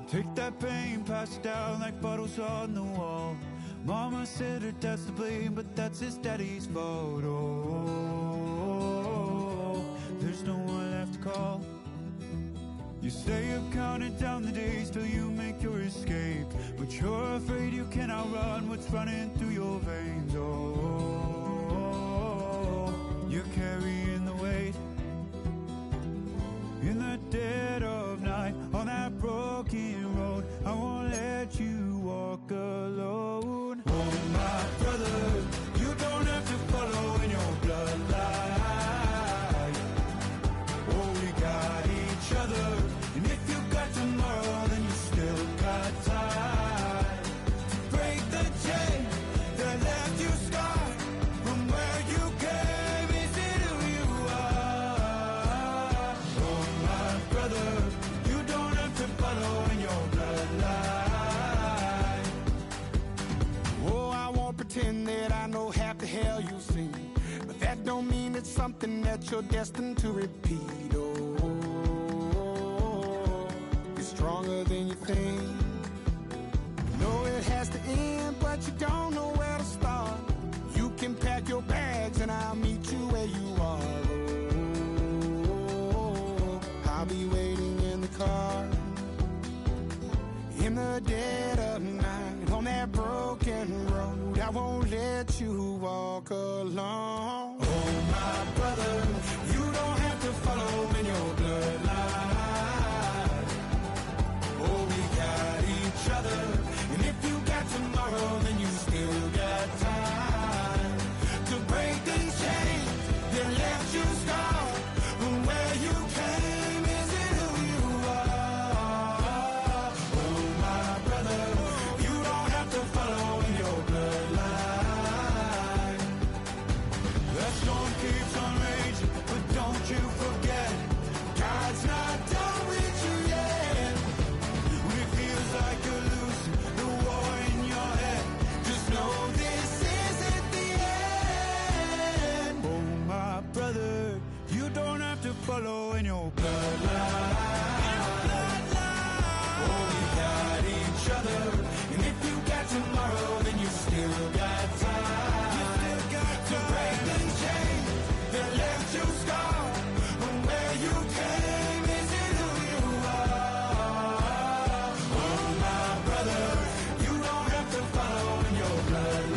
Take that pain, pass it down like bottles on the wall. Mama said her dad's to blame, but that's his daddy's fault. Oh, there's no one left to call. You stay up counting down the days till you make your escape, but you're afraid you cannot run what's running through your veins. Oh, you're carrying the weight in the dead of night on that broken road. I won't let you walk alone. Oh, my brother, you don't have to follow in your bloodline. Oh, we got each other, and if you got tomorrow, then you still got time to break the chain that left you scarred from where you came. Is it who you are? Oh, my brother, you don't have to follow in your bloodline. Oh, I won't pretend that I know half the hell you've seen, but that don't mean it's something that you're destined to repeat. Oh, you're stronger than you think. You know it has to end, but you don't know where to start. You can pack your bags and I'll meet you where you are. Oh, I'll be waiting in the car in the dead of night on that broken road. I won't let you walk alone. Oh, my brother, you don't have to follow in your bloodline. Oh, we got each other, and if you got tomorrow, then you still got time to break these chains that left you scarred from where you came. Is it who you are? Oh, my brother, you don't have to follow in your bloodline. The storm keeps on raging, but don't you forget, God's not done with you yet. When it feels like you're losing the war in your head, just know this isn't the end. Oh, my brother, you don't have to follow in your bloodline. Oh, we got each other, and if you got tomorrow, then you still got time to break the chain that left you scarred from where you came. Is it who you are? Oh, my brother, you don't have to follow in your bloodline.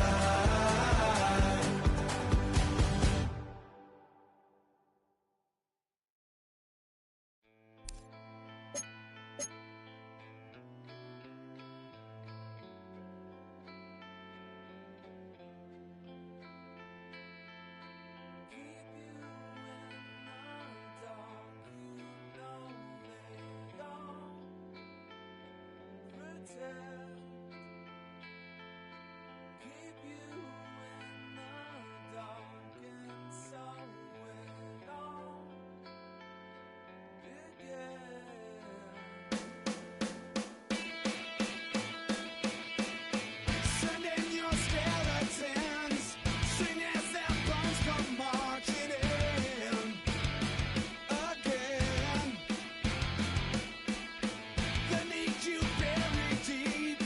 Deep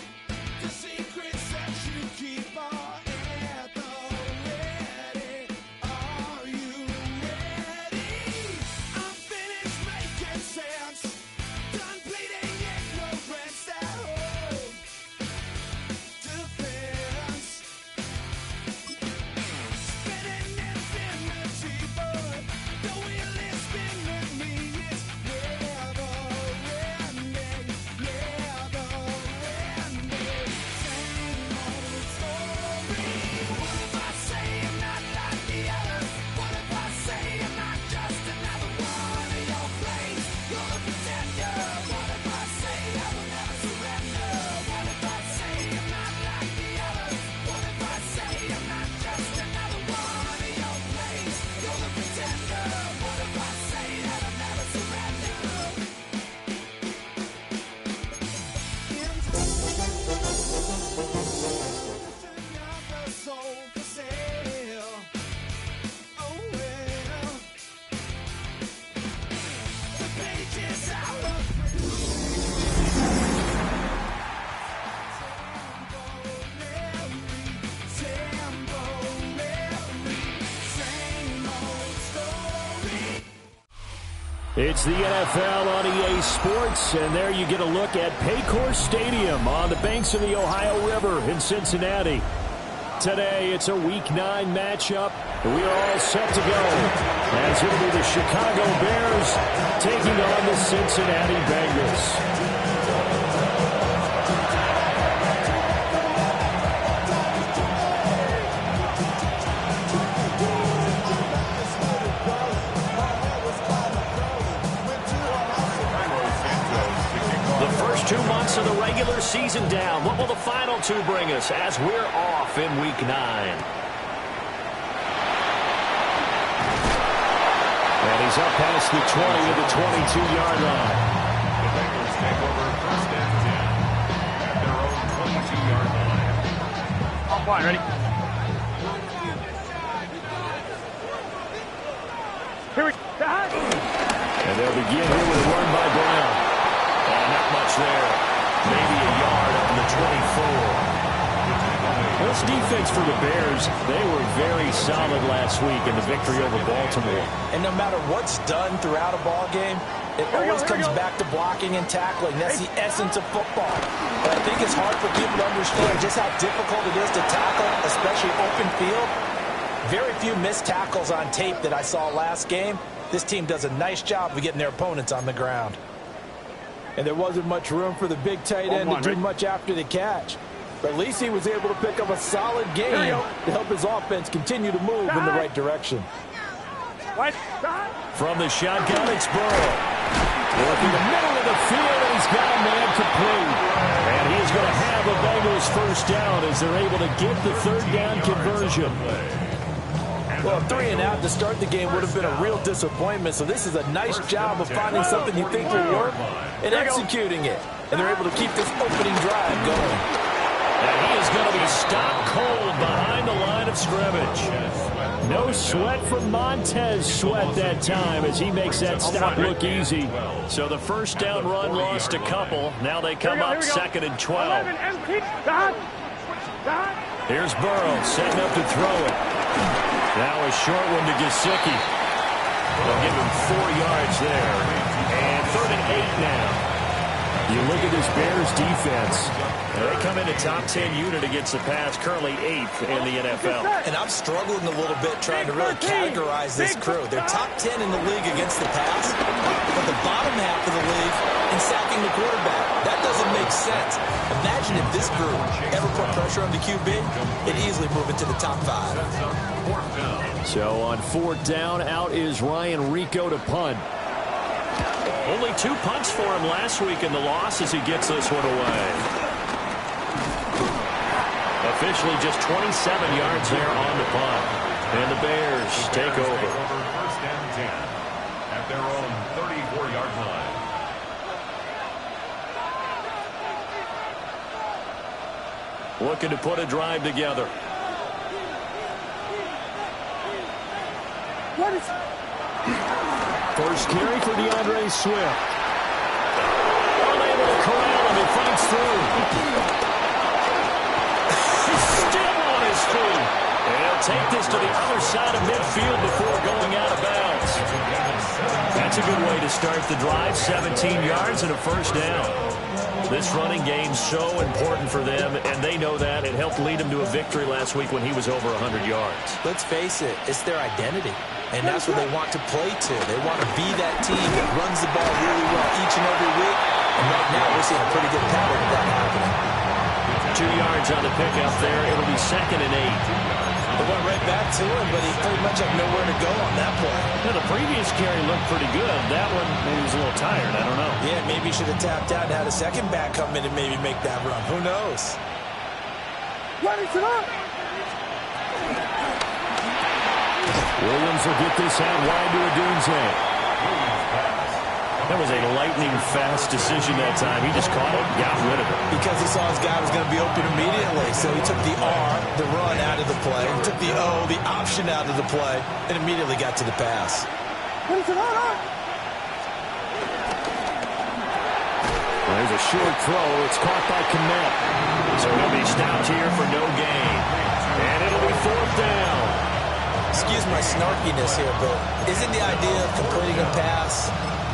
It's the NFL on EA Sports, and there you get a look at Paycor Stadium on the banks of the Ohio River in Cincinnati. Today, it's a Week 9 matchup, and we are all set to go, as it'll be the Chicago Bears taking on the Cincinnati Bengals. The first 2 months of the regular season down. What will the final 2 bring us as we're off in Week 9? And he's up past the 20 to the 22-yard line. The Bengals take over first and 10 at their own 22-yard line. All quiet, ready? Here we go. And they'll begin here with a run by Brown. And not much there. Maybe a yard up to the 24. This defense for the Bears, they were very solid last week in the victory over Baltimore. And no matter what's done throughout a ball game, it always comes back to blocking and tackling. That's the essence of football. But I think it's hard for people to understand just how difficult it is to tackle, especially open field. Very few missed tackles on tape that I saw last game. This team does a nice job of getting their opponents on the ground. And there wasn't much room for the big tight end to do much after the catch. But at least he was able to pick up a solid game to help his offense continue to move in the right direction. From the shotgun, it's Burrow. Working the middle of the field, and he's got a man complete. And he is going to have a Bengals first down as they're able to get the third down conversion. Well, 3 and out to start the game would have been a real disappointment. So this is a nice job of finding something you think will work and executing it. And they're able to keep this opening drive going. And he is going to be stopped cold behind the line of scrimmage. No sweat from Montez Sweat that time as he makes that stop look easy. So the first down run lost a couple. Now they come up 2nd and 12. Here's Burrow setting up to throw it. Now a short one to Gesicki. They'll give him 4 yards there. And 3rd and 8 now. You look at this Bears defense. They come in a top 10 unit against the pass, currently 8th in the NFL. And I'm struggling a little bit trying to really categorize this crew. They're top 10 in the league against the pass, but the bottom half of the league in sacking the quarterback. That doesn't make sense. Imagine if this group ever put pressure on the QB, it'd easily move into the top 5. So on 4th down, out is Ryan Rico to punt. Only 2 punts for him last week in the loss as he gets this one away. Officially just 27 yards there on the punt. And the Bears take over. First and 10 at their own 34-yard line. Looking to put a drive together. First carry for DeAndre Swift. Unable to corral him. He fights through. He's still on his feet. And he'll take this to the other side of midfield before going out of bounds. That's a good way to start the drive. 17 yards and a first down. This running game's so important for them, and they know that. It helped lead them to a victory last week when he was over 100 yards. Let's face it, it's their identity. And that's what they want to play to. They want to be that team that runs the ball really well each and every week. And right now, we're seeing a pretty good pattern of that happening. 2 yards on the pickup there. It'll be 2nd and 8. They went right back to him, but he pretty much had nowhere to go on that play. Now, the previous carry looked pretty good. That one, maybe he was a little tired. I don't know. Yeah, maybe he should have tapped out and had a second back come in and maybe make that run. Who knows? Williams will get this out wide to Odunze. That was a lightning-fast decision that time. He just caught it, got rid of it. Because he saw his guy was going to be open immediately. So he took the R, the run, out of the play. He took the O, the option, out of the play, and immediately got to the pass. There's a short throw. It's caught by Kmet. So he'll be stopped here for no gain. And it'll be 4th down. Excuse my snarkiness here, but isn't the idea of completing a pass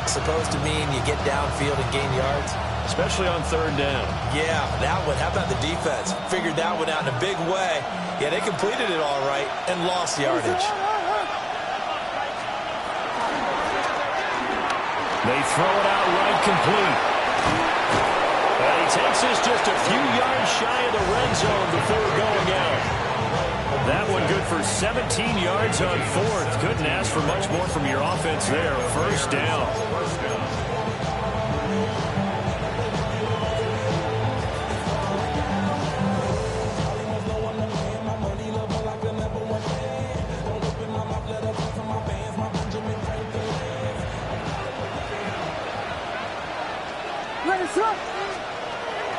supposed to mean you get downfield and gain yards? Especially on third down. Yeah, that one. How about the defense? Figured that one out in a big way. Yeah, they completed it all right and lost yardage. They throw it out right complete. And he takes us just a few yards shy of the red zone before going out. That one good for 17 yards on fourth. Couldn't ask for much more from your offense there. First down.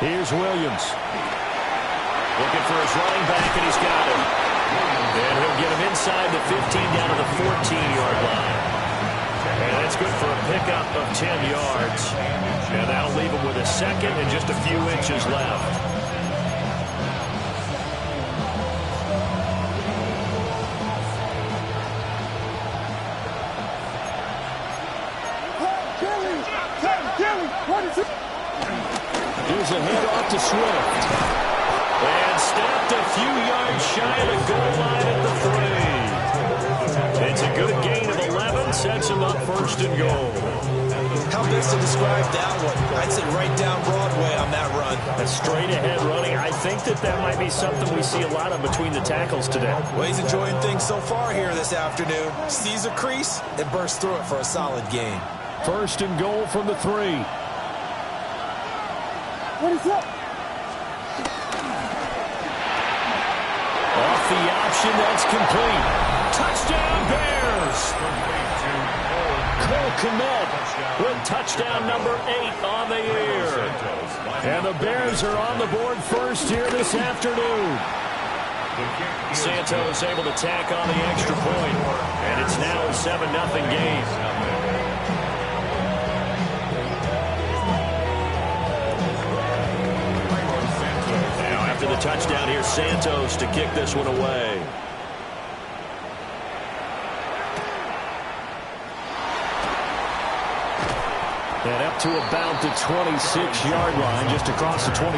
Here's Williams. Looking for his running back, and he's got him. And he'll get him inside the 15 down to the 14-yard line. And that's good for a pickup of 10 yards. And that'll leave him with a second and just a few inches left. Here's a handoff to Swift. And stepped a few yards shy of the goal line at the 3. It's a good gain of 11. Sets him up first and goal. How best to describe that one? I'd say right down Broadway on that run. A straight-ahead running. I think that might be something we see a lot of between the tackles today. Well, he's enjoying things so far here this afternoon. Sees a crease and bursts through it for a solid gain. First and goal from the 3. What is up? Off the option, that's complete. Touchdown, Bears! Cole Kmet with touchdown number 8 on the year. And the Bears are on the board first here this afternoon. Santos able to tack on the extra point, and it's now a 7-0 game. After the touchdown, here's Santos to kick this one away. And up to about the 26-yard line, just across the 25.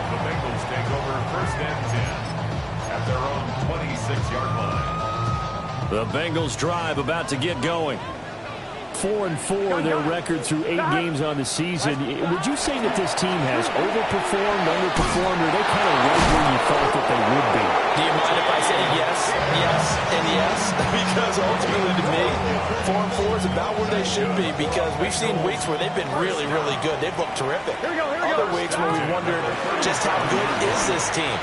The Bengals take over first and 10 at their own 26-yard line. The Bengals drive about to get going. 4-4 their record through 8 games on the season. Would you say that this team has overperformed, underperformed, or they kind of right where you thought that they would be? Do you mind if I say yes, yes, and yes? Because ultimately to me, 4-4 is about where they should be, because we've seen weeks where they've been really, really good. They've looked terrific. Other weeks where we wondered just how good is this team.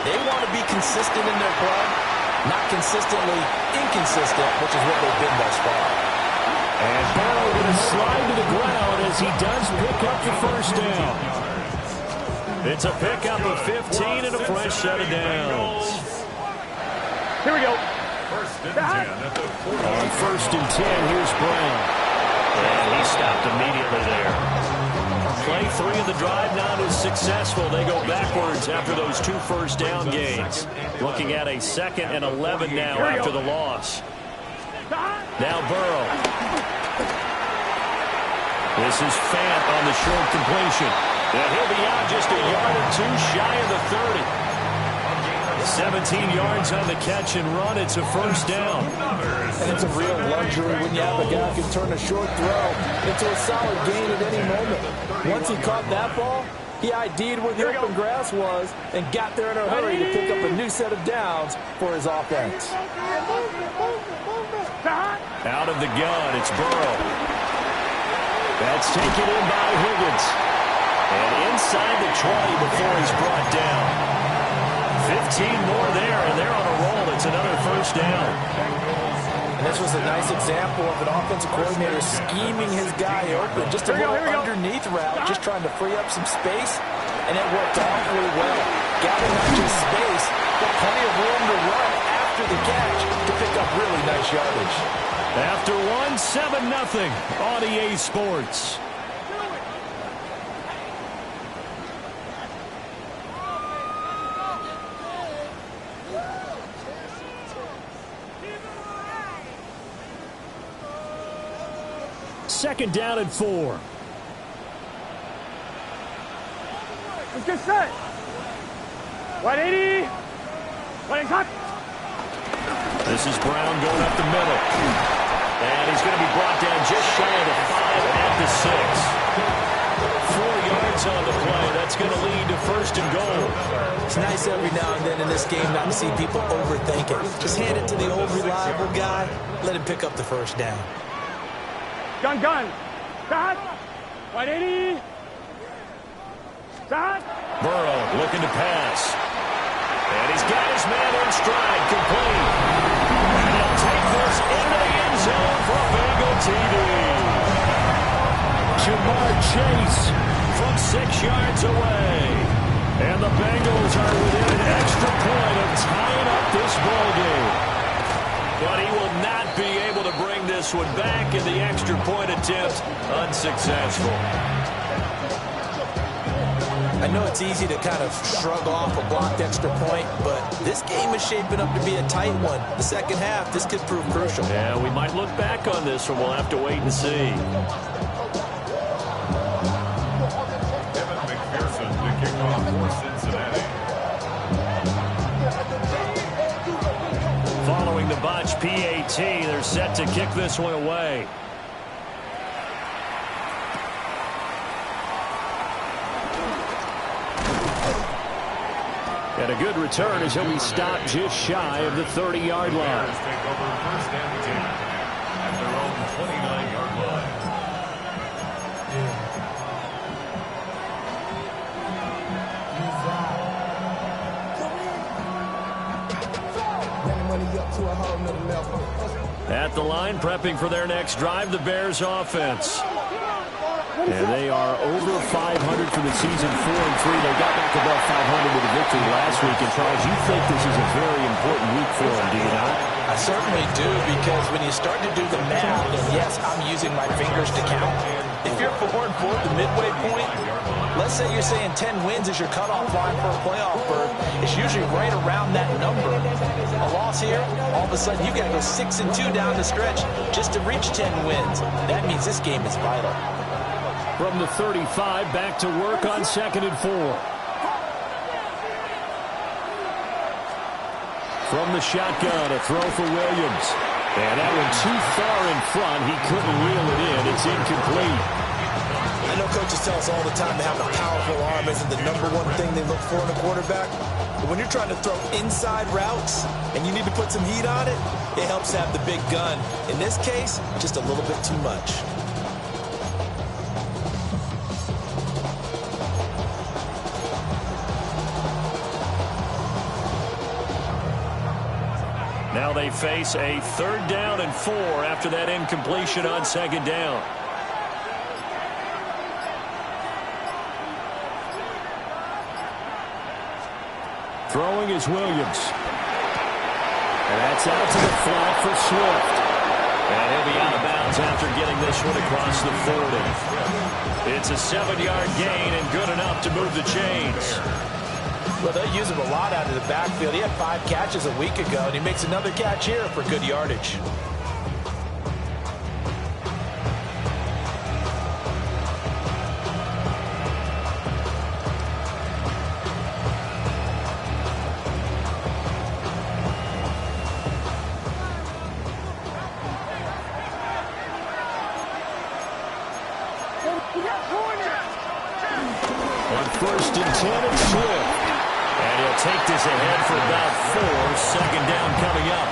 They want to be consistent in their play, not consistently inconsistent, which is what they've been thus far. And Burrow going to slide to the ground as he does pick up the first down. It's a pickup of 15 and a fresh set of downs. Here we go. First and 10 at the 40. On first and 10, here's Brown. And he stopped immediately there. Play 3 of the drive not as successful. They go backwards after those 2 first down gains. Looking at a 2nd and 11 now after the loss. Now Burrow. This is Fant on the short completion. And he'll be out just a yard or 2 shy of the 30. 17 yards on the catch and run. It's a first down. And it's a real luxury when you have a guy who can turn a short throw into a solid gain at any moment. Once he caught that ball, he ID'd where the open grass was and got there in a hurry to pick up a new set of downs for his offense. Out of the gun, it's Burrow. That's taken in by Higgins. And inside the 20 before he's brought down. 15 more there, and they're on a roll. It's another first down. And this was a nice example of an offensive coordinator scheming his guy open. Just a little underneath route, just trying to free up some space, and it worked awfully well. Gathering not just space, but plenty of room to run after the catch to pick up really nice yardage. After 7-0 on EA Sports. second down and 4. Let's get set. 180. Running hot. This is Brown going up the middle. And he's going to be brought down just shy of the 5 at the 6. 4 yards on the play. That's going to lead to first and goal. It's nice every now and then in this game not to see people overthink it. Just hand it to the old reliable guy. Let him pick up the first down. Gun. Start. 180. Start. Burrow looking to pass. And he's got his man in stride, complete. And he'll take this into the end zone for a Bengal TD. Jamar Chase from 6 yards away. And the Bengals are within an extra point of tying up this ball game. But he will not be able to bring this one back, in the extra point attempt unsuccessful. I know it's easy to kind of shrug off a blocked extra point, but this game is shaping up to be a tight one. The second half, this could prove crucial. Yeah, we might look back on this one. We'll have to wait and see. Evan McPherson to kick off for Cincinnati. Following the botch PAT, they're set to kick this one away. And a good return as he'll be stopped just shy of the 30-yard line. Bears take over first and 10 at their own 29-yard line. At the line, prepping for their next drive, the Bears offense. And they are over 500 for the season, 4-3. They got back above 500 with a victory last week. And Charles, you think this is a very important week for them, do you not? I certainly do, because when you start to do the math, and yes, I'm using my fingers to count. If you're 4-4 at the midway point, let's say you're saying 10 wins is your cutoff line for a playoff berth. It's usually right around that number. A loss here, all of a sudden you got to go 6-2 down the stretch just to reach 10 wins. That means this game is vital. From the 35, back to work on 2nd and 4. From the shotgun, a throw for Williams. And that one too far in front. He couldn't reel it in. It's incomplete. I know coaches tell us all the time to have a powerful arm isn't the number one thing they look for in a quarterback. But when you're trying to throw inside routes and you need to put some heat on it, it helps have the big gun. In this case, just a little bit too much. Now they face a 3rd down and 4 after that incompletion on 2nd down. Throwing is Williams. And that's out to the flat for Swift. And he'll be out of bounds after getting this one across the 40. It's a 7-yard gain and good enough to move the chains. Well, they use him a lot out of the backfield. He had 5 catches a week ago, and he makes another catch here for good yardage. On 1st and 10, it's Swift. And he'll take this ahead for about 4. 2nd down coming up.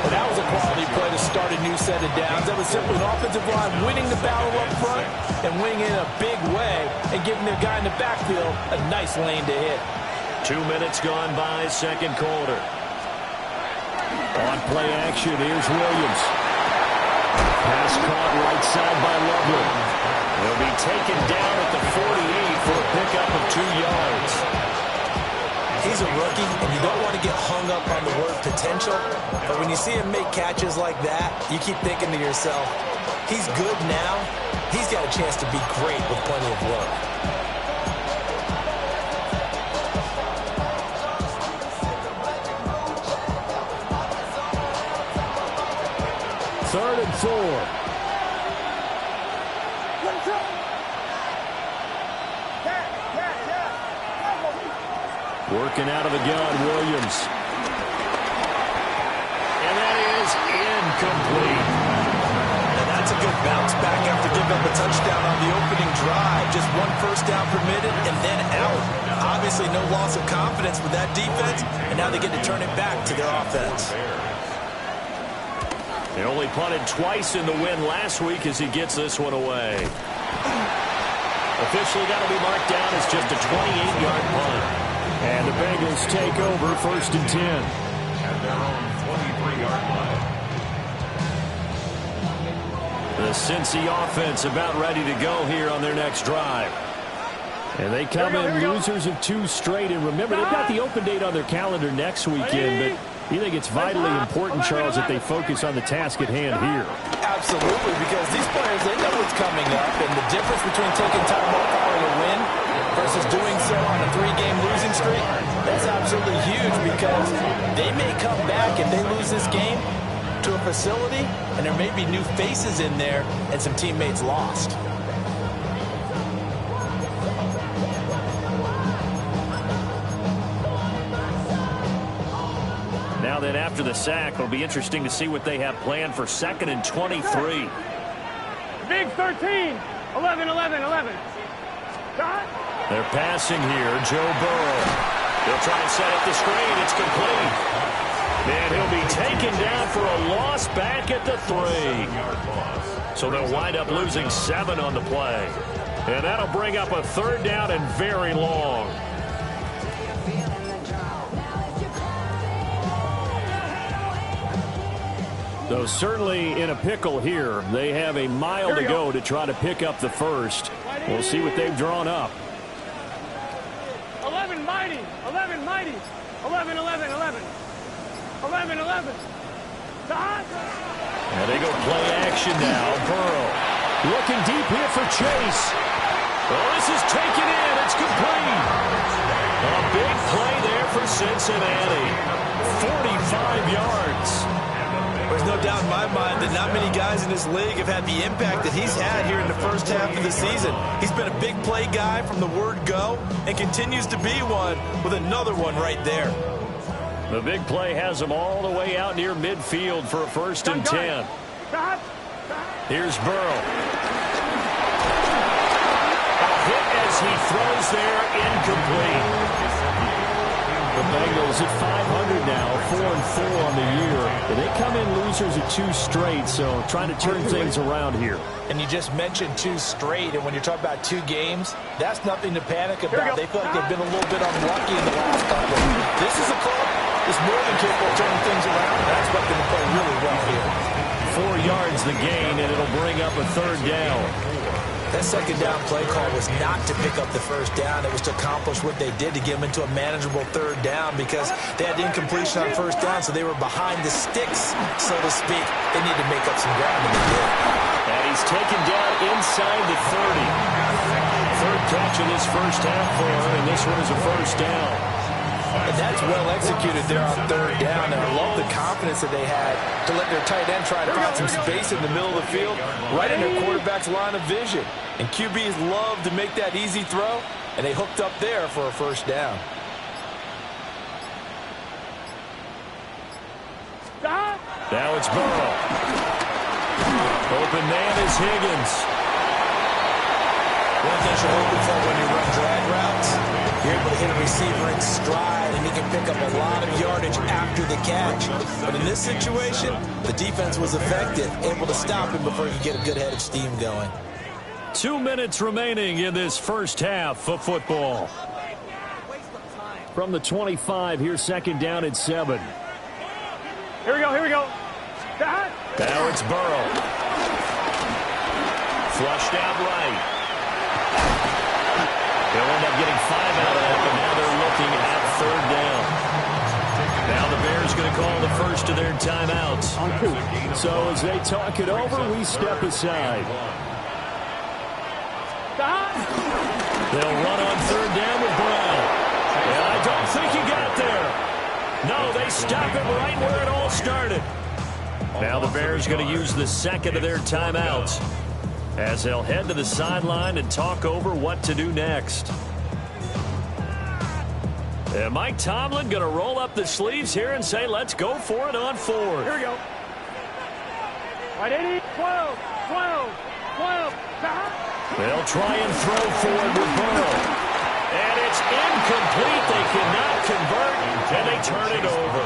Well, that was a quality play to start a new set of downs. That was simply an offensive line winning the battle up front and winning in a big way and giving their guy in the backfield a nice lane to hit. 2 minutes gone by, 2nd quarter. On play action, here's Williams. Pass caught right side by Loveland. He'll be taken down at the 48 for a pickup of 2 yards. He's a rookie, and you don't want to get hung up on the word potential. But when you see him make catches like that, you keep thinking to yourself, he's good now. He's got a chance to be great with plenty of work. Third and 4. Working out of the gun, Williams. And that is incomplete. And that's a good bounce back after giving up a touchdown on the opening drive. Just one first down permitted and then out. Obviously no loss of confidence with that defense, and now they get to turn it back to their offense. They only punted twice in the win last week as he gets this one away. Officially got to be marked down as just a 28-yard punt. And the Bengals take over 1st and 10. At their own 23-yard line. The Cincy offense about ready to go here on their next drive. And they come in losers of 2 straight. And remember, they've got the open date on their calendar next weekend. But you think it's vitally important, Charles, that they focus on the task at hand here. Absolutely, because these players, they know what's coming up. And the difference between taking time off following a win versus doing so on a 3-game losing streak, that's absolutely huge, because they may come back if they lose this game to a facility, and there may be new faces in there and some teammates lost. Now then, after the sack, it'll be interesting to see what they have planned for 2nd and 23. Big 13. 11, 11, 11. Shot. They're passing here. Joe Burrow. They'll try to set up the screen. It's complete. And he'll be taken down for a loss back at the 3. So they'll wind up losing 7 on the play. And that'll bring up a 3rd down and very long. So certainly in a pickle here. They have a mile to go to try to pick up the first. We'll see what they've drawn up. 11 mighty. 11 mighty. 11, 11, 11. 11, 11. Shot. And they go play action now. Burrow looking deep here for Chase. Oh, this is taken in. It's complete. A big play there for Cincinnati. 45 yards. There's no doubt in my mind that not many guys in this league have had the impact that he's had here in the first half of the season. He's been a big play guy from the word go and continues to be one with another one right there. The big play has him all the way out near midfield for a 1st and 10. Here's Burrow. A hit as he throws there, incomplete. The Bengals at 500 now, 4-4 on the year. And they come in losers of 2 straight, so trying to turn things around here. And you just mentioned 2 straight, and when you're talking about 2 games, that's nothing to panic about. They feel like they've been a little bit unlucky in the last couple. This is a club that's more than capable of turning things around, and I expect them to play really well here. 4 yards the gain, and it'll bring up a 3rd down. That 2nd down play call was not to pick up the 1st down. It was to accomplish what they did, to get them into a manageable 3rd down, because they had incompletion on 1st down, so they were behind the sticks, so to speak. They needed to make up some ground, and they did. And he's taken down inside the 30. 3rd catch of this first half for him, and this one is a 1st down. And that's well executed there on 3rd down, and I love the confidence that they had to let their tight end try to find some space in the middle of the field, right in their quarterback's line of vision. And QBs love to make that easy throw, and they hooked up there for a 1st down. Now it's Burrow. Open man is Higgins. One thing you're hoping for when you run drag routes, you're able to hit a receiver in stride, and he can pick up a lot of yardage after the catch. But in this situation, the defense was effective, able to stop him before he could get a good head of steam going. 2 minutes remaining in this first half of football. From the 25, here's 2nd down and 7. Here we go, here we go. Now it's Burrow. Flushed out right. They'll end up getting 5 out of that, but now they're looking at 3rd down. Now the Bears going to call the first of their timeouts. So as they talk it over, we step aside. They'll run on 3rd down with Brown. And I don't think he got there. No, they stop it right where it all started. Now the Bears going to use the 2nd of their timeouts as they'll head to the sideline and talk over what to do next. And Mike Tomlin going to roll up the sleeves here and say, let's go for it on fourth. Here we go. Right, 80, 12, 12, 12. They'll try and throw forward with Burrow. And it's incomplete. They cannot convert, and they turn it over.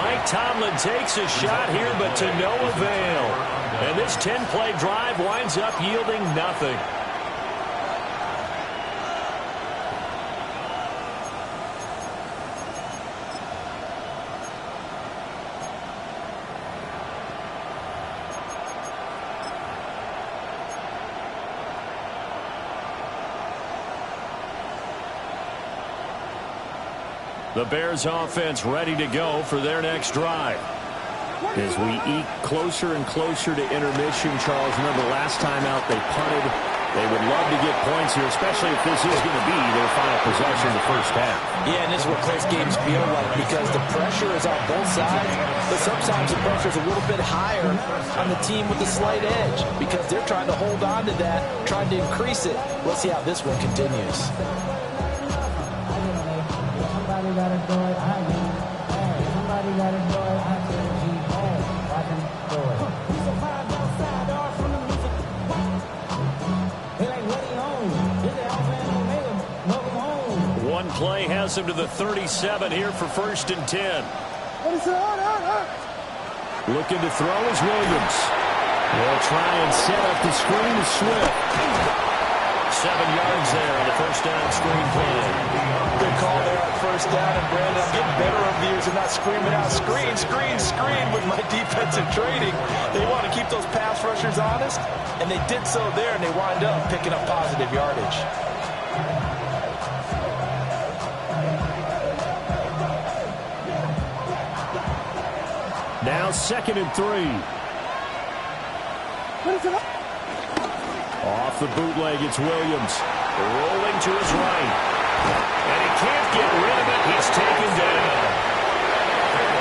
Mike Tomlin takes a shot here, but to no avail. And this 10-play drive winds up yielding nothing. The Bears offense ready to go for their next drive. As we eke closer and closer to intermission, Charles, remember last time out they punted. They would love to get points here, especially if this is going to be their final possession in the first half. Yeah, and this is what close games feel like because the pressure is on both sides, but sometimes the pressure is a little bit higher on the team with the slight edge because they're trying to hold on to that, trying to increase it. Let's see how this one continues. Somebody gotta do it, I mean, hey, somebody gotta do it, I said, gee, hey, watch him do it. He's a vibe outside, dog, from the music. They like, what he on? Is it Alpha and Omega? Welcome home. One play has him to the 37 here for 1st and 10. Looking to throw is Williams. They'll try and set up the screen to Swift. 7 yards there on the first down screen play. Good call there on first down, and Brandon, I'm getting better over the years and not screaming out, screen, screen, screen with my defensive training. They want to keep those pass rushers honest, and they did so there, and they wind up picking up positive yardage. Now 2nd and 3. Off the bootleg, it's Williams. Rolling to his right. And he can't get rid of it. He's taken down.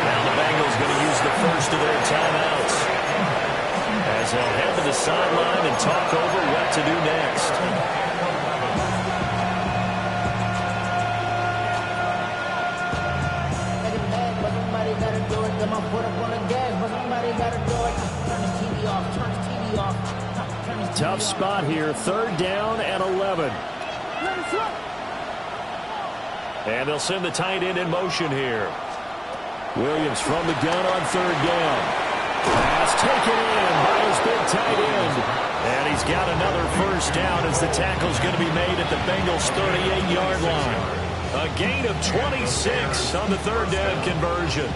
Now the Bengals going to use the first of their timeouts as they'll head to the sideline and talk over what to do next. Somebody gotta do it. Come on, put up on the gas, but somebody gotta do it. Turn the TV off. Turn the TV off. Tough spot here. 3rd down and 11. And they'll send the tight end in motion here. Williams from the gun on 3rd down. Pass taken in by his big tight end. And he's got another first down as the tackle's going to be made at the Bengals' 38-yard line. A gain of 26 on the 3rd down conversion.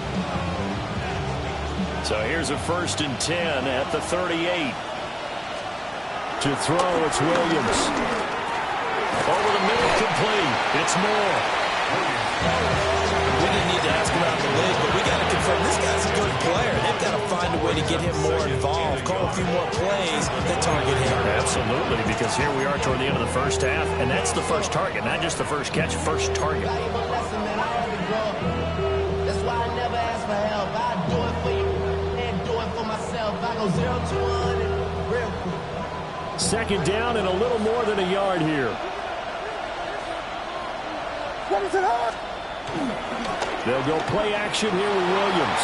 So here's a 1st and 10 at the 38. To throw, it's Williams. Over the middle, complete. It's Moore. We didn't need to ask about the league, but we got to confirm this guy's a good player. They've got to find a way to get him more involved, call a few more plays that target him. Absolutely, because here we are toward the end of the first half, and that's the first target, not just the first catch, first target. That's why I never ask for help. I do it for you and do it for myself. I go 0 to 1 real quick. 2nd down and a little more than a yard here. They'll go play action here with Williams.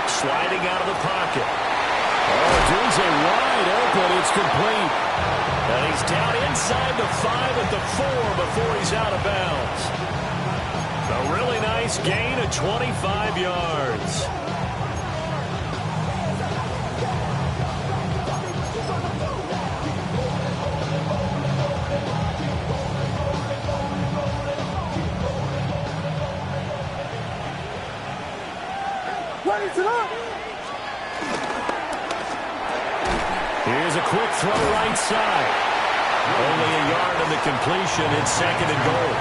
Sliding out of the pocket. Oh, Dunze wide open. It's complete. And he's down inside the 5 at the 4 before he's out of bounds. A really nice gain of 25 yards. Here's a quick throw right side. Only a yard on the completion. It's 2nd and goal.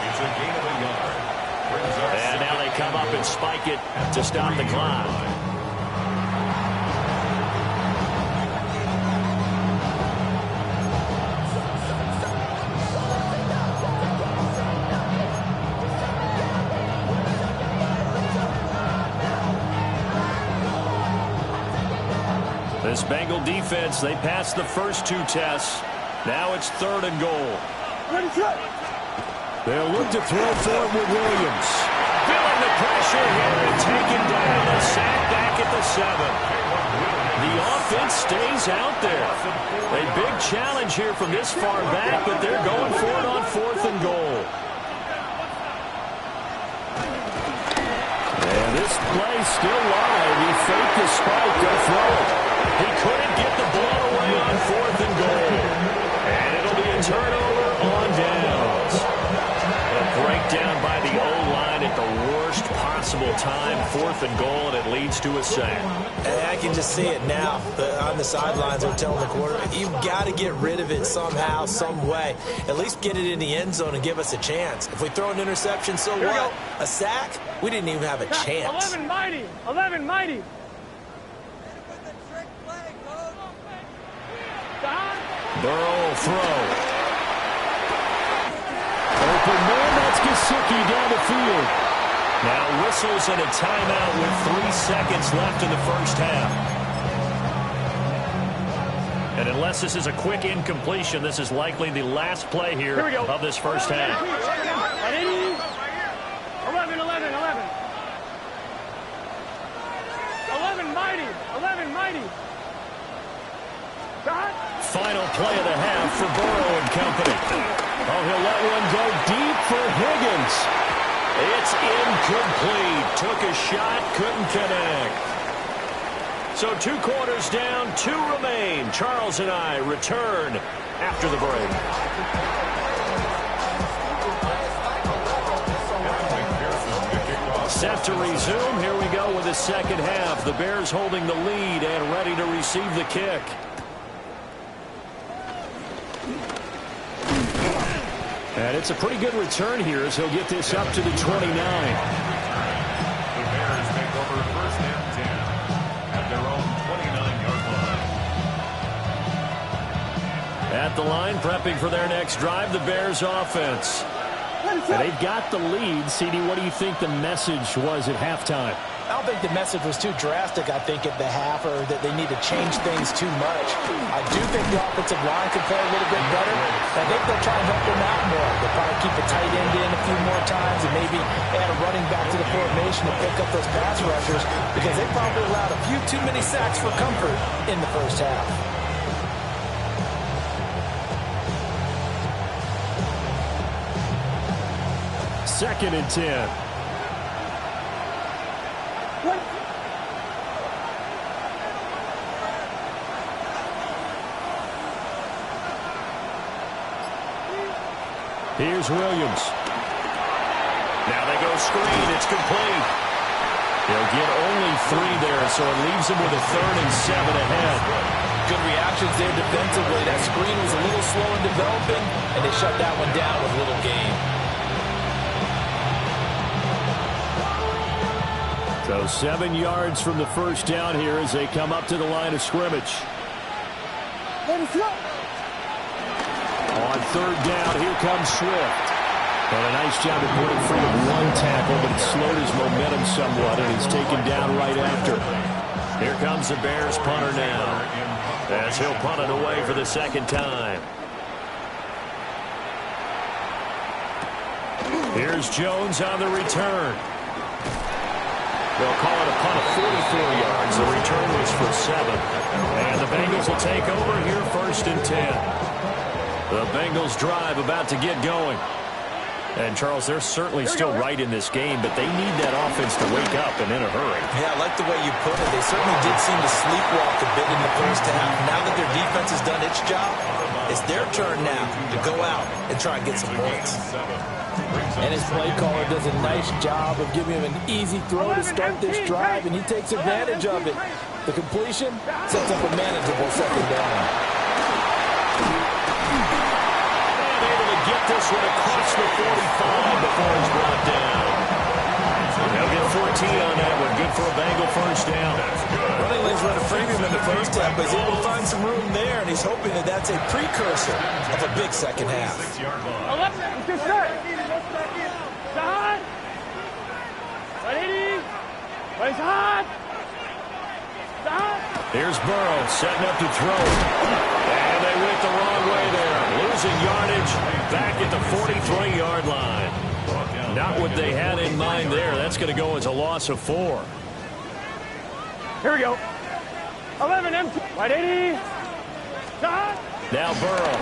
It's a gain of a yard. And now they come up and spike it to stop the clock. This Bengal defense, they passed the first 2 tests. Now it's 3rd and goal. They'll look to throw for it with Williams. Feeling the pressure here and taken down. The sack back at the 7. The offense stays out there. A big challenge here from this far back, but they're going for it on 4th and goal. And this play still live. He faked the spike to throw it. He couldn't get the ball away on 4th and goal. And it'll be a turnover on downs. A breakdown by the O-line at the worst possible time. 4th and goal, and it leads to a sack. I can just see it now. On the sidelines, they're telling the quarterback, you've got to get rid of it somehow, some way. At least get it in the end zone and give us a chance. If we throw an interception, so what? A sack? We didn't even have a chance. 11 mighty. 11 mighty. Burrow will throw. Open man, that's Gesicki down the field. Now whistles and a timeout with 3 seconds left in the first half. And unless this is a quick incompletion, this is likely the last play here of this first half. 11, 11, 11. 11 mighty. 11 mighty. Final play of the half for Burrow and company. Oh, he'll let one go deep for Higgins. It's incomplete. Took a shot, couldn't connect. So 2 quarters down, 2 remain. Charles and I return after the break. Set to resume. Here we go with the second half. The Bears holding the lead and ready to receive the kick. And it's a pretty good return here as he'll get this up to the 29. The Bears take over 1st and 10 at their own 29-yard line. At the line, prepping for their next drive, the Bears offense. And they've got the lead. CD, what do you think the message was at halftime? I don't think the message was too drastic, I think, at the half, or that they need to change things too much. I do think the offensive line could play a little bit better. I think they'll try and help them out more. They'll probably keep a tight end in a few more times and maybe add a running back to the formation to pick up those pass rushers, because they probably allowed a few too many sacks for comfort in the first half. Second and 10. Here's Williams. Now they go screen. It's complete. He'll get only 3 there, so it leaves him with a 3rd and 7 ahead. Good reactions there defensively. That screen was a little slow in developing, and they shut that one down with little gain. So 7 yards from the first down here as they come up to the line of scrimmage. On 3rd down, here comes Swift. And a nice job of putting free of 1 tackle, but it slowed his momentum somewhat, and he's taken down right after. Here comes the Bears punter now, as he'll punt it away for the 2nd time. Here's Jones on the return. They'll call it a punt of 44 yards. The return was for 7. And the Bengals will take over here 1st and 10. The Bengals drive about to get going. And, Charles, they're certainly still right in this game, but they need that offense to wake up and in a hurry. Yeah, I like the way you put it. They certainly did seem to sleepwalk a bit in the first half. Now that their defense has done its job, it's their turn now to go out and try and get some points. And his play caller does a nice job of giving him an easy throw to start this drive, and he takes advantage of it. The completion sets up a manageable 2nd down. Get this one across the 45 before it's brought down. They'll get 14 on that one. Good for a Bengal 1st down. Running lanes run a premium in the first half, but he's able to find some room there, and he's hoping that that's a precursor of a big second half. Here's Burrow setting up to throw. And they went the wrong way there. losing yardage back at the 43-yard line. Not what they had in mind there. That's going to go as a loss of 4. Here we go. 11 empty. Right 80. Now Burrow.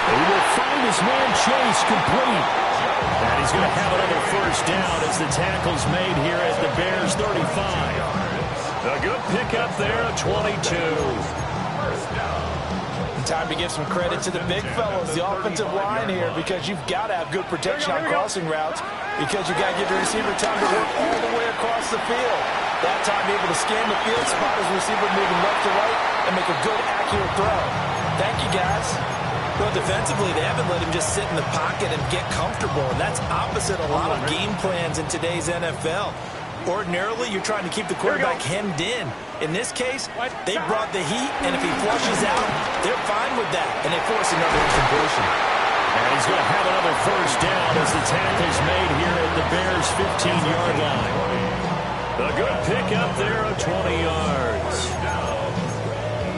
He will find his man Chase complete. And he's going to have another first down as the tackle's made here at the Bears 35. A good pickup there at 22. Time to give some credit to the big fellows, the offensive line here, because you've got to have good protection on crossing routes, because you've got to give the receiver time to work all the way across the field. That time able to scan the field, spot his receiver moving left to right, and make a good, accurate throw. Thank you, guys. Well, defensively, they haven't let him just sit in the pocket and get comfortable, and that's opposite a lot of game plans in today's NFL. Ordinarily, you're trying to keep the quarterback hemmed in. In this case, they brought the heat, and if he flushes out, they're fine with that, and they force another incompletion. And he's going to have another first down as the tackle's made here at the Bears' 15-yard line. A good pickup there of 20 yards.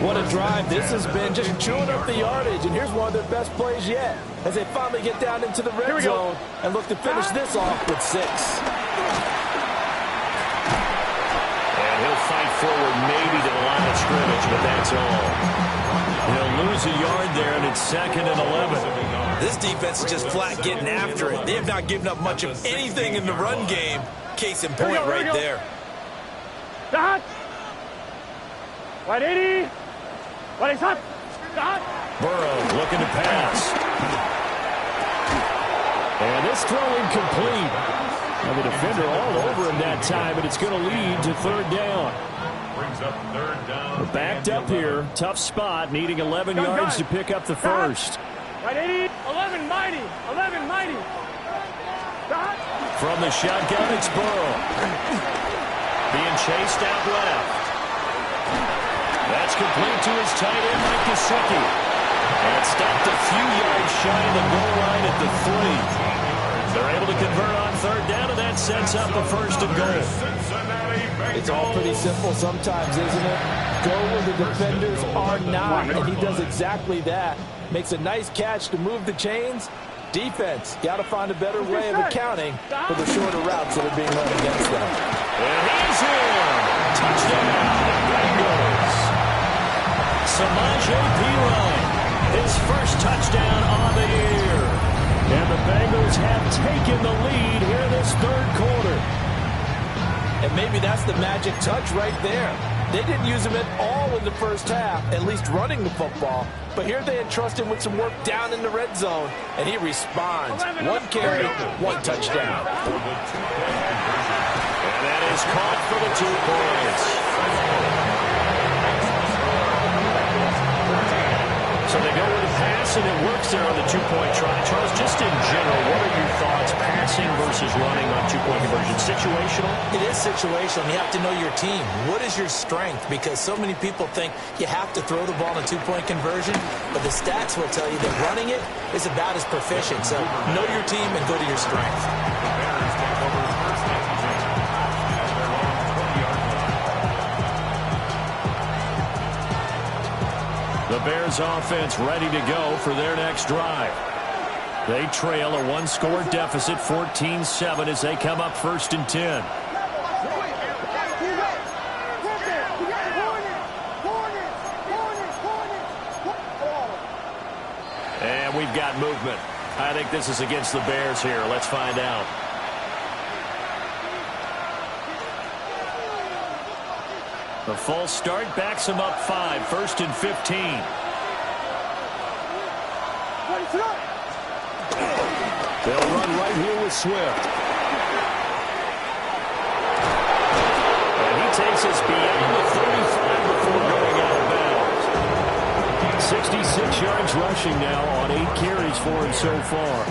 What a drive this has been, just chewing up the yardage, and here's one of their best plays yet as they finally get down into the red zone and look to finish this off with 6. And he'll fight forward maybe to the line of scrimmage, but that's all. He'll lose a yard there, and it's 2nd and 11. This defense is just flat getting after it. They have not given up much of anything in the run game. Case in point right there. Dot. Right 80. Right hot. Dot. Burrow looking to pass. And this throw incomplete. And the defender all over him that time, and it's going to lead to 3rd down. Brings up 3rd down. We're backed up here. Tough spot, needing 11 yards to pick up the first. Right 80. 11 mighty. 11 mighty. Dot. From the shotgun, it's Burrow. Being chased out left. That's complete to his tight end, Mike Gesicki. And stopped a few yards shy of the goal line at the 3. They're able to convert on 3rd down, and that sets up a 1st and goal. It's all pretty simple sometimes, isn't it? Go where the defenders are not, and he does exactly that. Makes a nice catch to move the chains. Defense, got to find a better way of accounting for the shorter routes that are being run against them. And he's in. Touchdown, Bengals. Samaje Perine, his first touchdown on the year. And the Bengals have taken the lead here in this 3rd quarter. And maybe that's the magic touch right there. They didn't use him at all in the first half, at least running the football. But here they entrust him with some work down in the red zone, and he responds. 1 carry, 1 touchdown. And that is caught for the 2 points. So they go with a pass, and it works there on the 2-point try. Charles, just in general, what are your thoughts, passing versus running on 2-point conversion? Situational? It is situational. You have to know your team. What is your strength? Because so many people think you have to throw the ball in a 2-point conversion, but the stats will tell you that running it is about as proficient. So know your team and go to your strength. The Bears take over first and 10 at their own 20-yard line. The Bears offense ready to go for their next drive. They trail a 1-score deficit, 14-7, as they come up 1st and 10. And we've got movement. I think this is against the Bears here. Let's find out. The false start backs them up 5, 1st and 15. They'll run right here with Swift. And he takes us beyond the 35 before going out of bounds. 66 yards rushing now on 8 carries for him so far.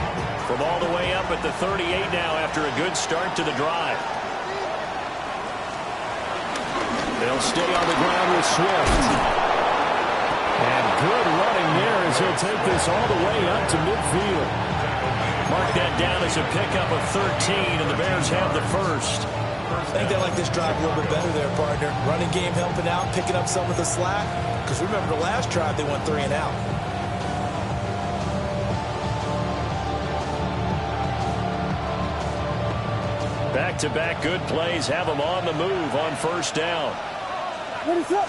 From all the way up at the 38 now after a good start to the drive. They'll stay on the ground with Swift. And good running there as he'll take this all the way up to midfield. Mark that down as a pickup of 13, and the Bears have the first. first I think they like this drive a little bit better there, partner. Running game helping out, picking up some of the slack. Because remember the last drive, they went 3 and out. Back-to-back good plays have them on the move on first down. What is up?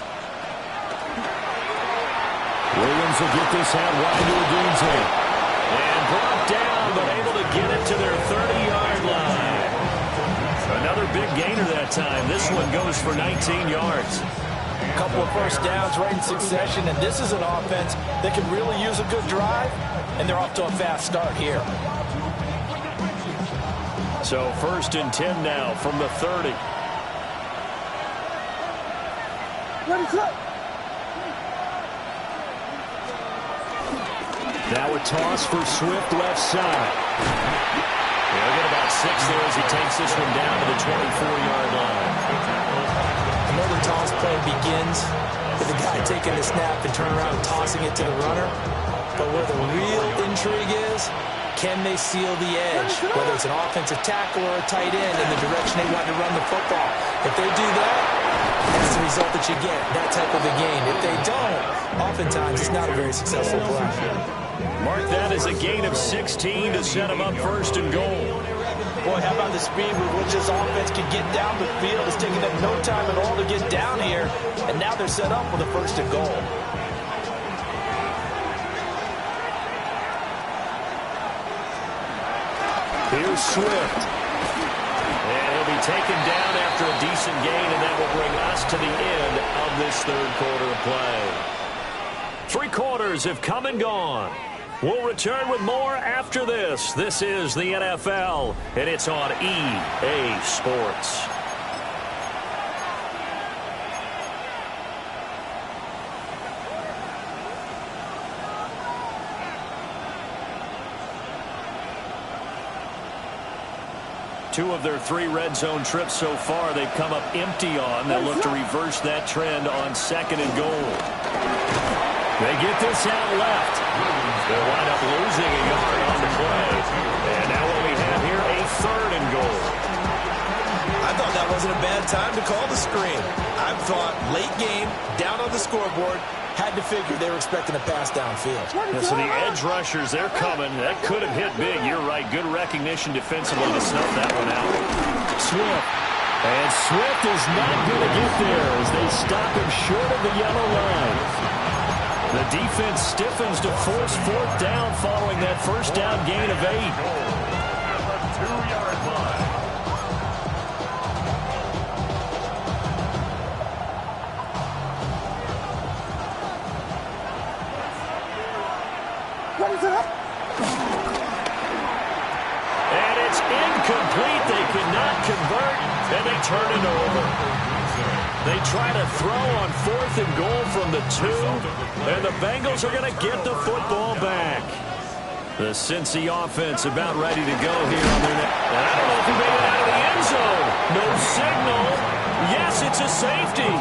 Williams will get this out wide to Odunze. And brought down, but able to get it to their 30-yard line. Another big gainer that time. This one goes for 19 yards. A couple of first downs right in succession, and this is an offense that can really use a good drive, and they're off to a fast start here. So first and 10 now from the 30. What is up? Now a toss for Swift left side. They'll get about 6 there as he takes this one down to the 24-yard line. Another toss play begins with the guy taking the snap and turn around and tossing it to the runner. But where the real intrigue is, can they seal the edge, whether it's an offensive tackle or a tight end in the direction they want to run the football? If they do that, that's the result that you get, that type of a game. If they don't, oftentimes it's not a very successful play. Mark that as a gain of 16 to set him up first and goal. Boy, how about the speed with which this offense can get down the field? It's taking them no time at all to get down here, and now they're set up with a first and goal. Here's Swift. And he'll be taken down after a decent gain, and that will bring us to the end of this third quarter of play. 3 quarters have come and gone. We'll return with more after this. This is the NFL, and it's on EA Sports. Two of their 3 red zone trips so far, they've come up empty on. They'll look to reverse that trend on second and goal. They get this out left. They'll wind up losing a yard on the play. And now what we have here, a third and goal. I thought that wasn't a bad time to call the screen. I thought late game, down on the scoreboard, had to figure they were expecting a pass downfield. Yeah, so the edge rushers, they're coming. That could have hit big. You're right. Good recognition defensively to snuff that one out. Swift. And Swift is not going to get there as they stop him short of the yellow line. The defense stiffens to force 4th down following that first down gain of 8. 2-yard line. What is up? And it's incomplete. They cannot convert, and they turn it over. They try to throw on 4th and goal from the 2, and the Bengals are going to get the football back. The Cincy offense about ready to go here on their neck. And I don't know if he made it out of the end zone. No signal. Yes, it's a safety.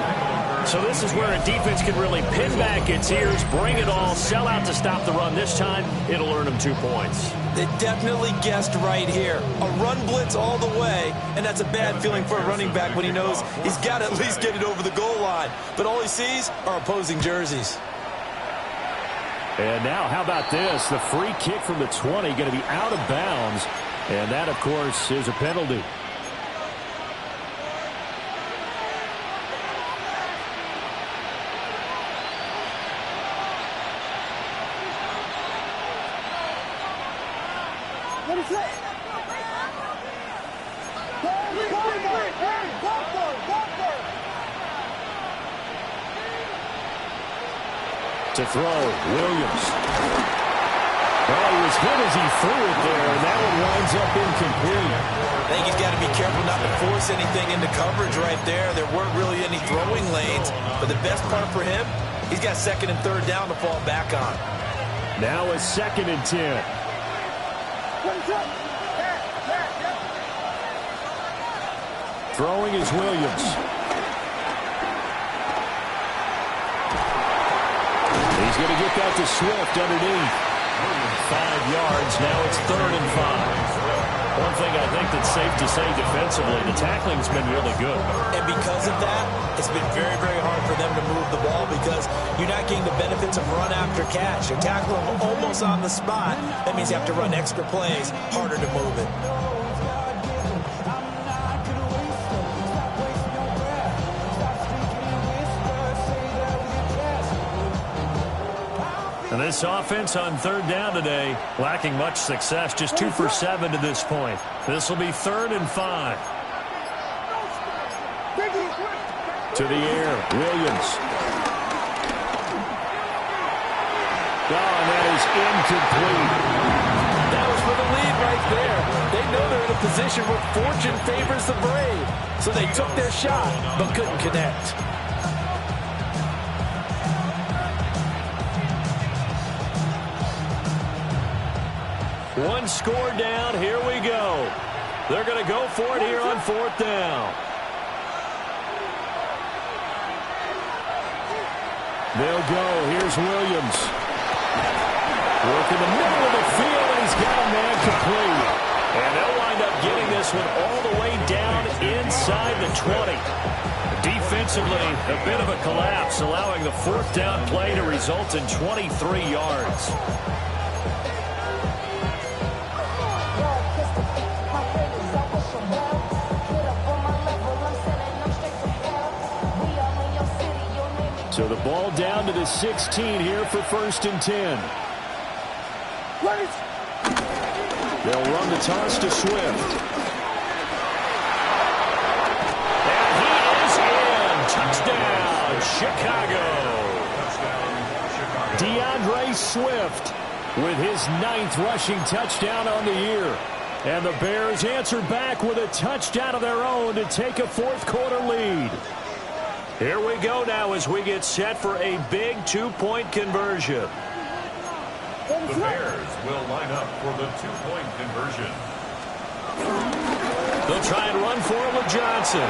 So this is where a defense can really pin back its ears, bring it all, sell out to stop the run. This time, it'll earn them 2 points. They definitely guessed right here. A run blitz all the way, and that's a bad feeling for a running back when he knows he's got to at least get it over the goal line. But all he sees are opposing jerseys. And now, how about this? The free kick from the 20 going to be out of bounds. And that, of course, is a penalty. What is that? To throw, Williams. Well, he was hit as he threw it there, and that one winds up incomplete. I think he's got to be careful not to force anything into coverage right there. There weren't really any throwing lanes, but the best part for him, he's got 2nd and 3rd down to fall back on. Now a 2nd and 10. Throwing is Williams. He's going to get that to Swift underneath. 5 yards. Now it's 3rd and 5. One thing I think that's safe to say defensively, the tackling's been really good. And because of that, it's been very, very hard for them to move the ball because you're not getting the benefits of run after catch. You're tackling them almost on the spot. That means you have to run extra plays, harder to move it. And this offense on third down today, lacking much success, just 2 for 7 to this point. This will be 3rd and 5. To the air, Williams. Oh, and that is incomplete. That was for the lead right there. They know they're in a position where fortune favors the brave. So they took their shot, but couldn't connect. One score down. Here we go. They're going to go for it here on 4th down. They'll go. Here's Williams. Working the middle of the field, and he's got a man complete. And they'll wind up getting this one all the way down inside the 20. Defensively, a bit of a collapse, allowing the 4th down play to result in 23 yards. So the ball down to the 16 here for 1st and 10. They'll run the toss to Swift. And he is in. Touchdown, Chicago. DeAndre Swift with his 9th rushing touchdown on the year. And the Bears answer back with a touchdown of their own to take a 4th quarter lead. Here we go now as we get set for a big 2-point conversion. The Bears will line up for the 2-point conversion. They'll try and run for it with Johnson.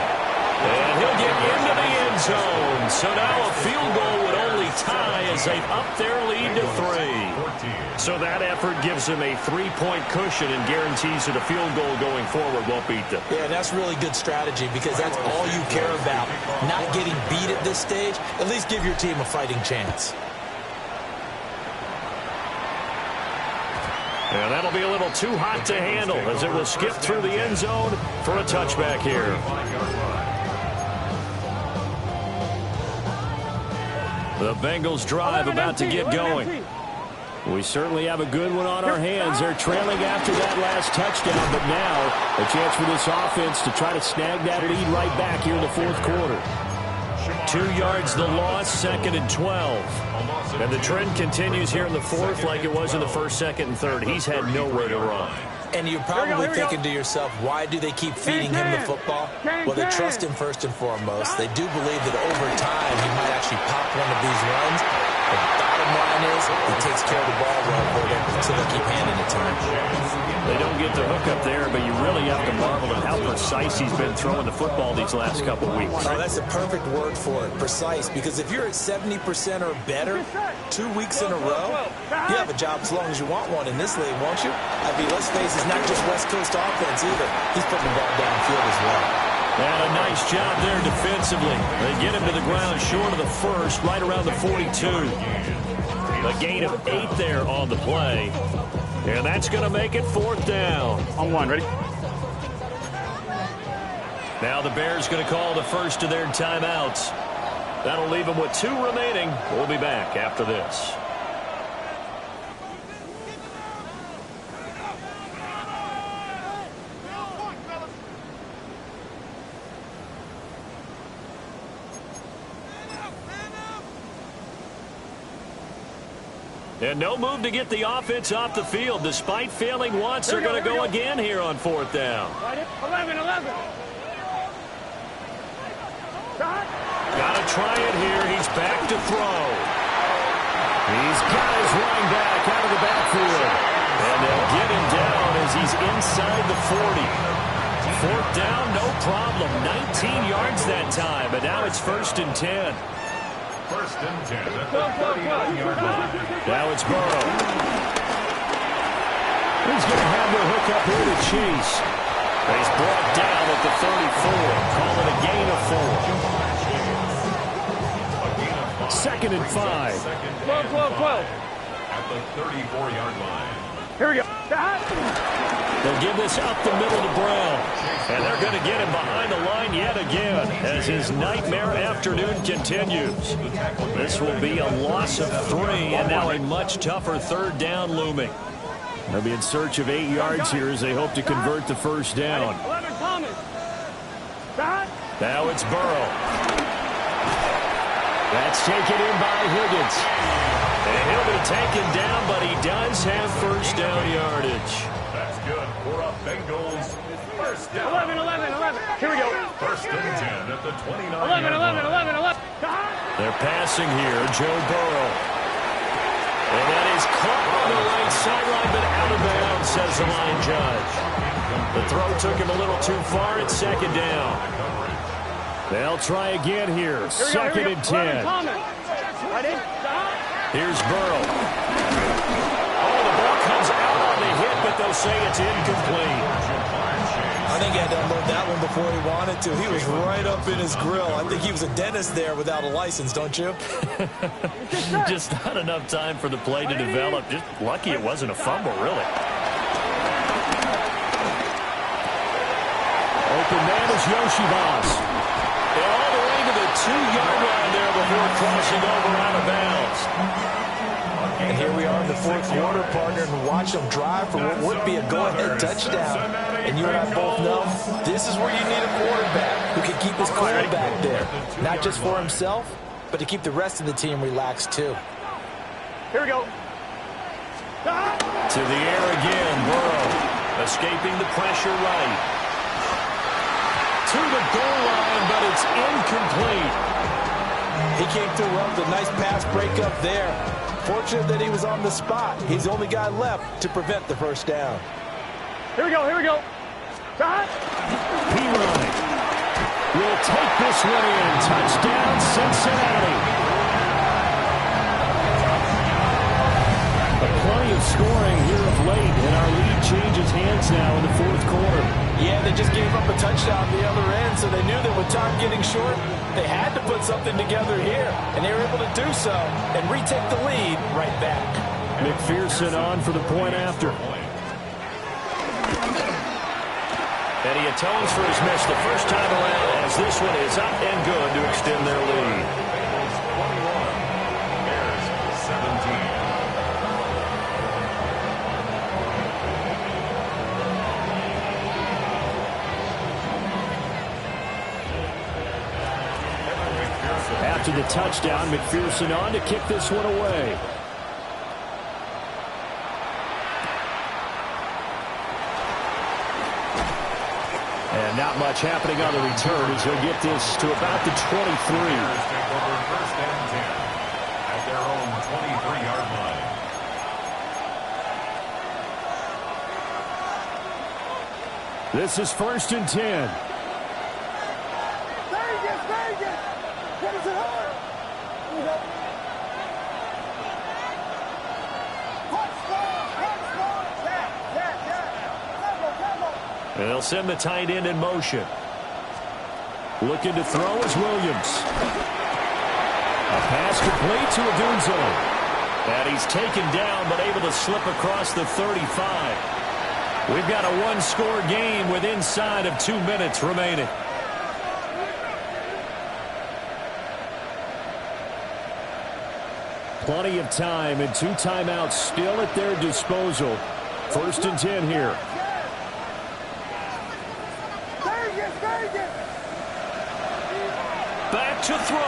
And he'll get into the end zone. So now a field goal would only tie as they up their lead to 3. So that effort gives them a 3-point cushion and guarantees that a field goal going forward won't beat them. Yeah, that's really good strategy because that's all you care about. Not getting beat at this stage. At least give your team a fighting chance. And that'll be a little too hot to handle as it will skip through the end zone for a touchback here. The Bengals drive about to get going. We certainly have a good one on our hands. They're trailing after that last touchdown, but now a chance for this offense to try to snag that lead right back here in the 4th quarter. 2 yards the loss, 2nd and 12. And the trend continues here in the 4th like it was in the 1st, 2nd, and 3rd. He's had nowhere to run. And you're probably thinking to yourself, why do they keep feeding him the football? Well, they trust him first and foremost. They do believe that over time he might actually pop one of these runs. The bottom line is he takes care of the ball well for them, so they keep handing it to him. They don't get the hook up there, but you really have to marvel at how precise he's been throwing the football these last couple weeks. Oh, that's a perfect word for it, precise, because if you're at 70% or better 2 weeks in a row, you have a job as long as you want one in this league, won't you? I mean, let's face it, it's not just West Coast offense either. He's putting the ball downfield as well. And a nice job there defensively. They get him to the ground short of the 1st, right around the 42. A gain of 8 there on the play. And that's going to make it 4th down. On 1, ready? Now the Bears going to call the first of their timeouts. That'll leave them with 2 remaining. We'll be back after this. And no move to get the offense off the field. Despite failing once, they're going to go again here on 4th down. 11. Got to try it here. He's back to throw. He's got his running back out of the backfield. And they'll get him down as he's inside the 40. 4th down, no problem. 19 yards that time, but now it's 1st and 10. 1st and 10 at the 39-yard line. Now it's Burrow. He's going to have the hook up here to Chase. He's brought down at the 34. Call it a gain of 4. Second and 5. 12. At the 34-yard line. Here we go. They'll give this up the middle to Brown. And they're going to get him behind the line yet again as his nightmare afternoon continues. This will be a loss of 3 and now a much tougher third down looming. They'll be in search of 8 yards here as they hope to convert the first down. 11 Thomas. Now it's Burrow. That's taken in by Higgins. And he'll be taken down, but he does have first down yardage. That's good for a Bengals first down. 11. Here we go. First and 10 at the 29. 11. They're passing here, Joe Burrow. And that is caught on the right sideline, but out of bounds, says the line judge. The throw took him a little too far. It's second down. They'll try again here. Second and 10. Here's Burrow. Oh, the ball comes out on the hit, but they'll say it's incomplete. I think he had to unload that one before he wanted to. He was right up in his grill. I think he was a dentist there without a license, don't you? Just not enough time for the play to develop. Just lucky it wasn't a fumble, really. Open man is Yoshibas. All the way to the 2-yard line there before crossing over out of bounds. And here we are in the fourth quarter, partner, and watch them drive for what would be a go-ahead touchdown. And you and I both know this is where you need a quarterback who can keep his quarterback there. Not just for himself, but to keep the rest of the team relaxed, too. Here we go. To the air again, Burrow. Escaping the pressure right. To the goal line, but it's incomplete. He came through well with a nice pass breakup there. Fortunate that he was on the spot. He's the only guy left to prevent the first down. Here we go. P-Ryan will take this one in. Touchdown, Cincinnati. Plenty of scoring here of late, and our lead changes hands now in the fourth quarter. Yeah, they just gave up a touchdown the other end, so they knew that with time getting short, they had to put something together here, and they were able to do so and retake the lead right back. McPherson on for the point after. And he atones for his miss the first time around as this one is up and good to extend their lead. 17. After the touchdown, McPherson on to kick this one away. And not much happening on the return as he'll get this to about the 23. Take over first and 10 at their own 23-yard line. This is first and 10. And they'll send the tight end in motion. Looking to throw is Williams. A pass complete to Odunze. And he's taken down but able to slip across the 35. We've got a one-score game with inside of 2 minutes remaining. Plenty of time and 2 timeouts still at their disposal. First and 10 here. Back to throw.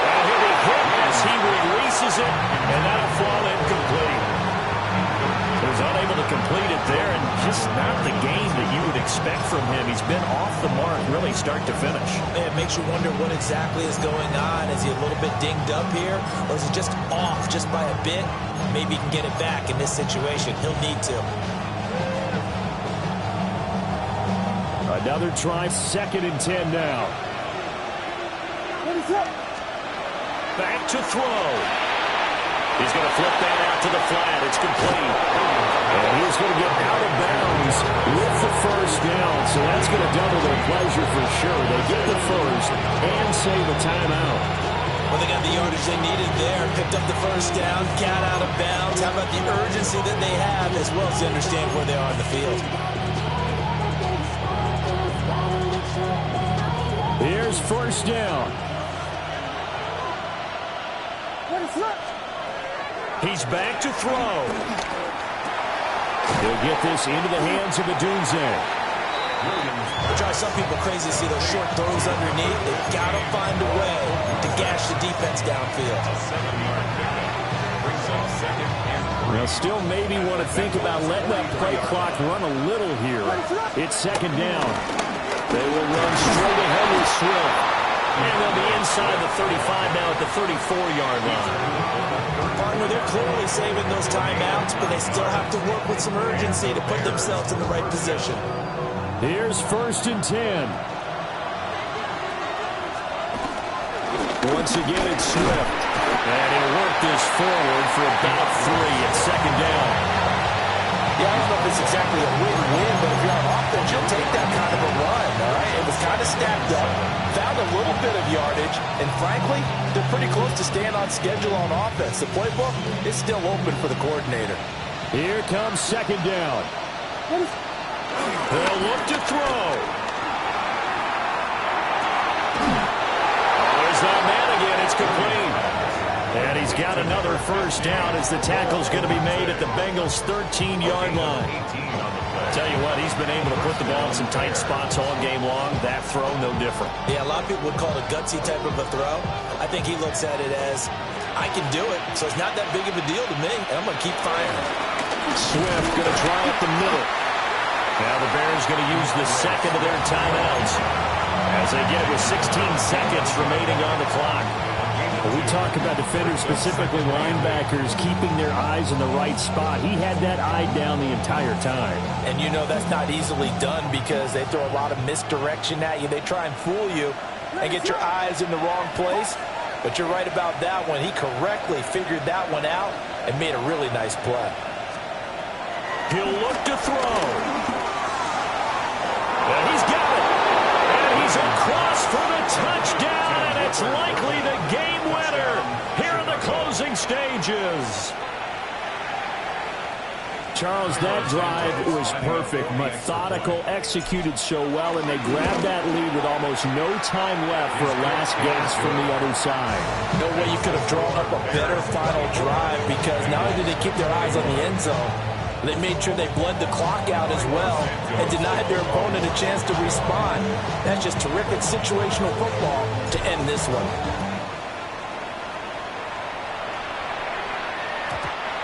And he'll be hit as he releases it, and that'll fall incomplete. He was unable to complete it there, and just not the game that you would expect from him. He's been off the mark really start to finish. It makes you wonder what exactly is going on. Is he a little bit dinged up here, or is he just off just by a bit? Maybe he can get it back in this situation. He'll need to. Another try, second and 10 now. Back to throw. He's going to flip that out to the flat. It's complete. And he's going to get out of bounds with the first down. So that's going to double their pleasure for sure. They get the first and save a timeout. Well, they got the yardage they needed there. Picked up the first down, got out of bounds. How about the urgency that they have as well as they understand where they are in the field? Here's first down. He's back to throw. He'll get this into the hands of Odunze. Which are some people crazy to see those short throws underneath. They've got to find a way to gash the defense downfield. They'll still maybe want to think about letting that play clock run a little here. It's second down. They will run straight ahead with Swift. And they'll be inside the 35 now at the 34-yard line. Partner, they're clearly saving those timeouts, but they still have to work with some urgency to put themselves in the right position. Here's first and 10. Once again, it's Swift. And he'll work this forward for about 3 at second down. Yeah, I don't know if it's exactly a win-win, but if you're on offense, you'll take that kind of a run, all right? It was kind of stacked up, found a little bit of yardage, and frankly, they're pretty close to staying on schedule on offense. The playbook is still open for the coordinator. Here comes second down. They'll look to throw. There's that man again. It's complete. And he's got another first down as the tackle's going to be made at the Bengals' 13-yard line. Tell you what, he's been able to put the ball in some tight spots all game long. That throw, no different. Yeah, a lot of people would call it a gutsy type of a throw. I think he looks at it as, I can do it, so it's not that big of a deal to me, and I'm going to keep firing. Swift going to try up the middle. Now the Bears going to use the second of their timeouts as they get it with 16 seconds remaining on the clock. We talk about defenders, specifically linebackers, keeping their eyes in the right spot. He had that eye down the entire time. And you know that's not easily done because they throw a lot of misdirection at you. They try and fool you and get your eyes in the wrong place. But you're right about that one. He correctly figured that one out and made a really nice play. He'll look to throw. And he's got it. And he's across for the touchdown. And it's likely the game winner here in the closing stages. Charles, that drive was perfect, methodical, executed so well, and they grabbed that lead with almost no time left for a last gasp from the other side. No way you could have drawn up a better final drive because not only did they keep their eyes on the end zone, they made sure they bled the clock out as well and denied their opponent a chance to respond. That's just terrific situational football to end this one.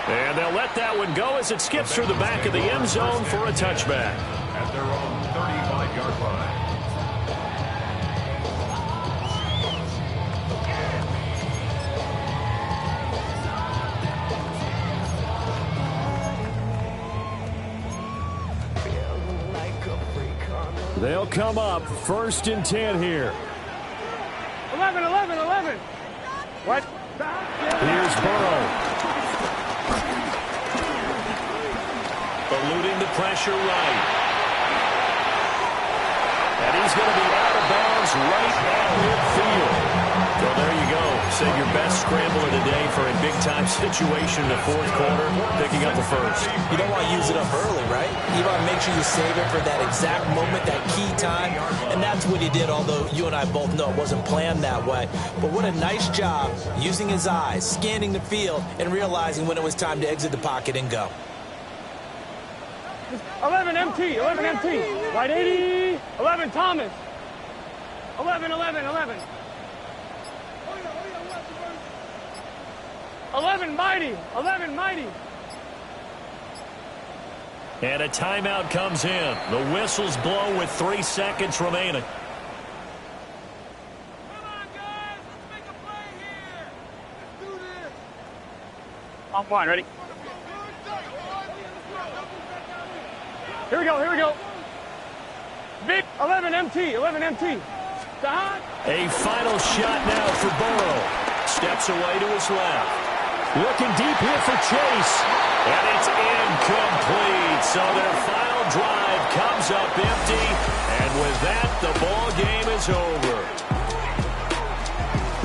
And they'll let that one go as it skips through the back of the end zone for a touchback. At their own 35-yard line. They'll come up first and 10 here. 11, 11, 11. What? Here's Burrow. Eluding the pressure right. And he's going to be out of bounds right at midfield. So there you go. Save your best scrambler today for a big-time situation in the fourth quarter, picking up the first. You don't want to use it up early, right? You want to make sure you save it for that exact moment, that key time. And that's what he did, although you and I both know it wasn't planned that way. But what a nice job using his eyes, scanning the field, and realizing when it was time to exit the pocket and go. 11 MT, 11 MT. Right 80, 11 Thomas. 11, 11, 11. 11 Mighty, 11 Mighty. And a timeout comes in. The whistles blow with 3 seconds remaining. Come on, guys, let's make a play here. Let's do this. On one, ready? Here we go, here we go. Big 11 MT, 11 MT. A final shot now for Burrow. Steps away to his left. Looking deep here for Chase. And it's incomplete. So their final drive comes up empty. And with that, the ball game is over.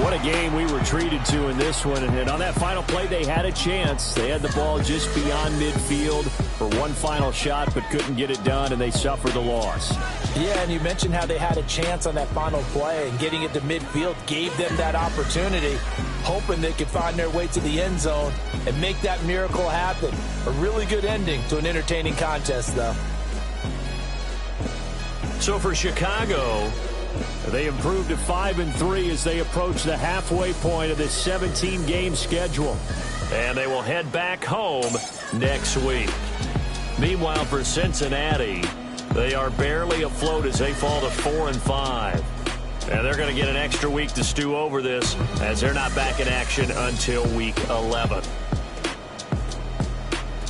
What a game we were treated to in this one. And on that final play, they had a chance. They had the ball just beyond midfield for one final shot, but couldn't get it done, and they suffered the loss. Yeah, and you mentioned how they had a chance on that final play, and getting it to midfield gave them that opportunity, hoping they could find their way to the end zone and make that miracle happen. A really good ending to an entertaining contest, though. So for Chicago, they improved to 5-3 as they approach the halfway point of this 17-game schedule. and they will head back home next week. Meanwhile, for Cincinnati, they are barely afloat as they fall to 4-5. And they're going to get an extra week to stew over this, as they're not back in action until week 11.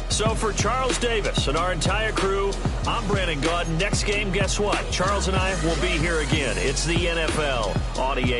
So for Charles Davis and our entire crew, I'm Brandon Gaudin. Next game, guess what? Charles and I will be here again. It's the NFL on EA